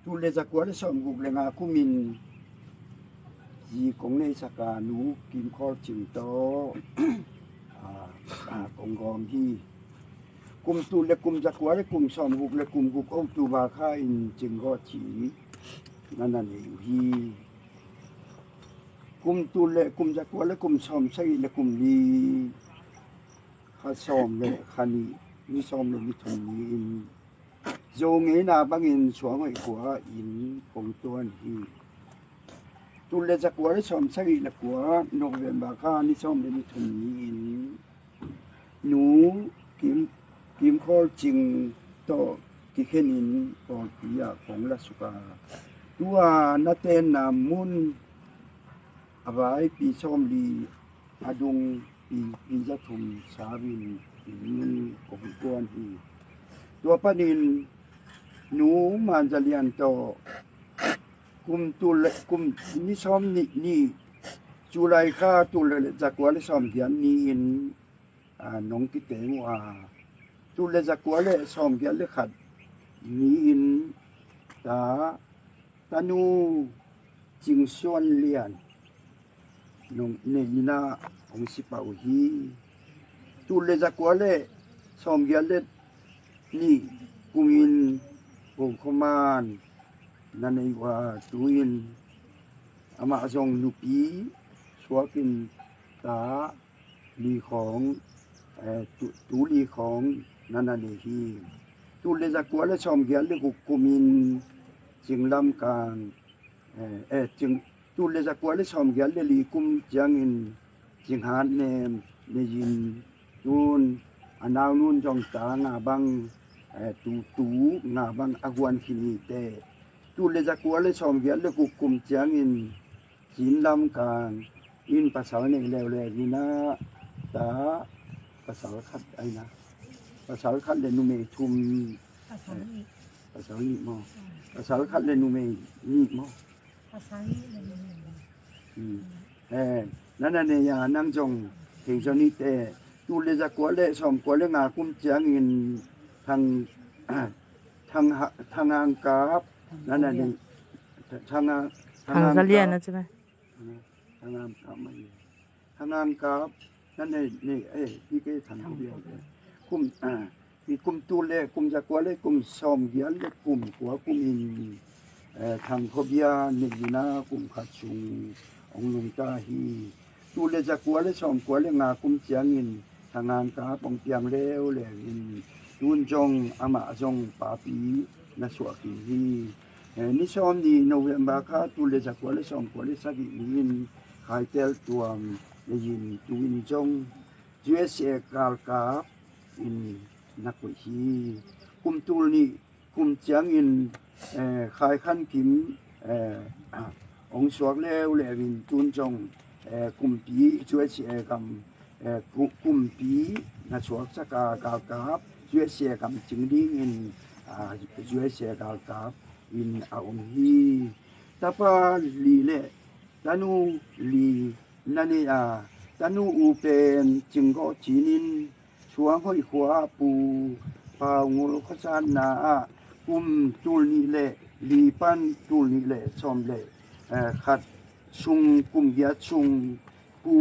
tu le zakwa le som guk le nga kumin ji kong nei saka nu kim khol ching to kong gom hi kum tu le kum zakwa le kum som guk le kum guk au tu ba kha in ching go chi nanan hi kum tu le kum zakwa le kum som sai le kum li kha som le khani ni som le mi thon ni in zo nge na bangin chuang ai kwa in kong tuan hi tu le zakwa le som sai le kwa November kha ni som le mi thon ni in nu kim khol ching to ki khenin to pia kong la suka tua na ten na mun avai pi som li adung pi za thum sabin in kong tuan hi tua panin nu man jalian to kum tu le kum ni som ni julai kha tu le zakwa le som hian ni in nong ki te wa tu le zakwa le som hian le khat ni in ta nu jing suan lian nong nei na ong si pa hi tu le zakwa le som hian le ni kumin ong khoman nanai wa tuin ama jong nupi swakin ta liของtu liของnanani hi tu le zakwa le som gial le kumin jinglam kan jing tu le zakwa le som gial le li kum jangin jinghan nem ne yin tun anaw nun jong ta nga bang tu nga bang agwan khini te tu le zakwa le som gial le kum jangin jinlam kan in pasal ne le ni na ta pasal khat ai na pasal khat le nu me thum pasal ni mo pasal khat le nu me ni mo pasal ni leนั่นเนี่ยนั่งจงเห็นจนี่แต่tu le zakwa le som kwa le nga kum chiangin thang ang kapนั่นนี่thang Tanzania na ใช่มั้ย ทางานกับนั่นนี่พี่เกทันเดียวกุมพี่กุมตูเลกุมจากว่าเลยกุมซอมเกียนเลยกุมหัวกุมอินทางพบยานี่นะกุมขัดชุงองลุงตาฮีตูเลจากว่าเลยซอมกว่าเลยงากุมเจียงินทางานกับปองเปียงเลวเลยอินตุนจงอามาจงปาปีนะสวกิฮีนี่ซอมนี่โนเวมบาคาตูเลจากว่าเลยซอมกว่าเลยสักอินไฮเทลตัวได้ยินตุวินจง USA กาลกาบอินนักวิชีคุมตูนี่คุมเจียงอินขายขันกิมองสวกแล้วเลวินตุนจงคุมปี USA กำคุมปีนัสวกสกากาลกาบ USA กำจึงดิ้งอินUSA กาลกาบอินอาองฮีตาปาลีเลตานูลีนั่นนี่ตานูอูเป็นจึงก็จีนินช่วงห้อยขวาปูปางูลขจานนากุมตูนี่แหละลีปันตูนี่แหละชอมแหละขัดชุงกุมยาชุงปู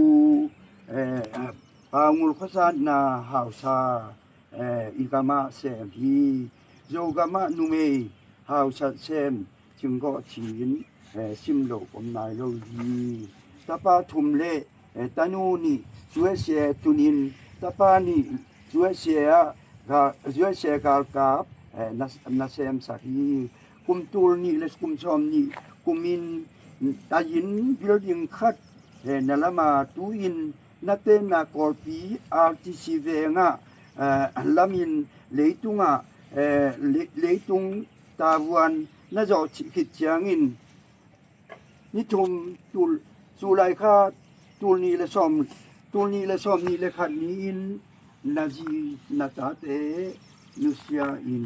ปางูลขจานนาหาวซาอีกามาเสมฮีโยกามานุเมหาวชัดเซมจึงก็จีนซิมโลกอมนายโลฮีตาปาทุมเลตานูนี่ช่วยเสียตุนินตาปานี่ช่วยเสียกาลกาบนัสเซมสักฮีคุมตูลนี่และคุมชอมนี่คุมินตายินบิลดิงคัดนั่นละมาตูอินนัเตนากอลปีอาร์ทีซีเวงะลามินเลตุงะเลตุงตาวันน่าจะคิดเจียงอินนี่ทุมตูลสุไลคาตูลนี่และซอมนี่และขัดนี้อินนาจีนาตาเตนุเซียอิน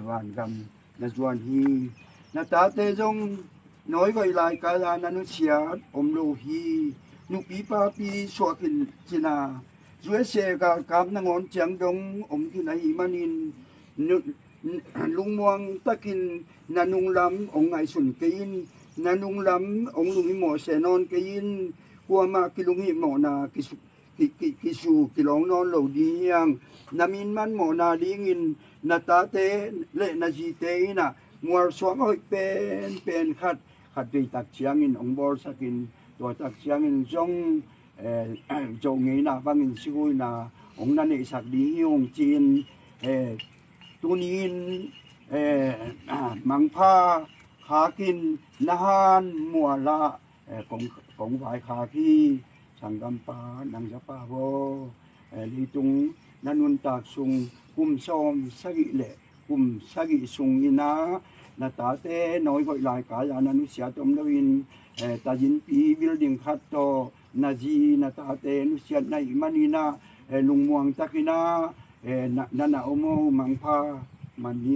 วันกำนาจวนฮีนาตาเตจงน้อยกว่าหลายกาลานานุเซียอมโลฮีนุปีปาปีสวกินจินาจวยเสกากามนางอนเจียงดงอมกินไอมานิน ลุงม่วงตะกินนานุงลำองไงสุนกินนานุงลำองลุงหิหมอเสนอนกินกัวมากิลุงหิหมอนากิสูกิลองนอนเหล่าดียังนามินมันหมอนาดีงินนาตาเตเลนาจีเตนะงัวสวงเฮยเป็นขัดด้วยตักเชียงอินองบอลสักินตัวตักเชียงอินจงจงงี้นะบางอินชิกุยนะองนั่นเอสักดีฮิองจีนตุนินมังพาขากินนาหานมัวละของฝ่ายขาคีสังกัมปานังสะปาโวลีตุงนันุนตากสุงกุมซอมสกิเลกุมสกิสุงอินานาตาเตน้อยก็หลายกายานานุเสียตมลวินตาจินปีบิลดิ้งคัตโตนาจีนาตาเตนุเสียในมันีนาลุงม่วงตะกินานานาโอโมมังพามันเย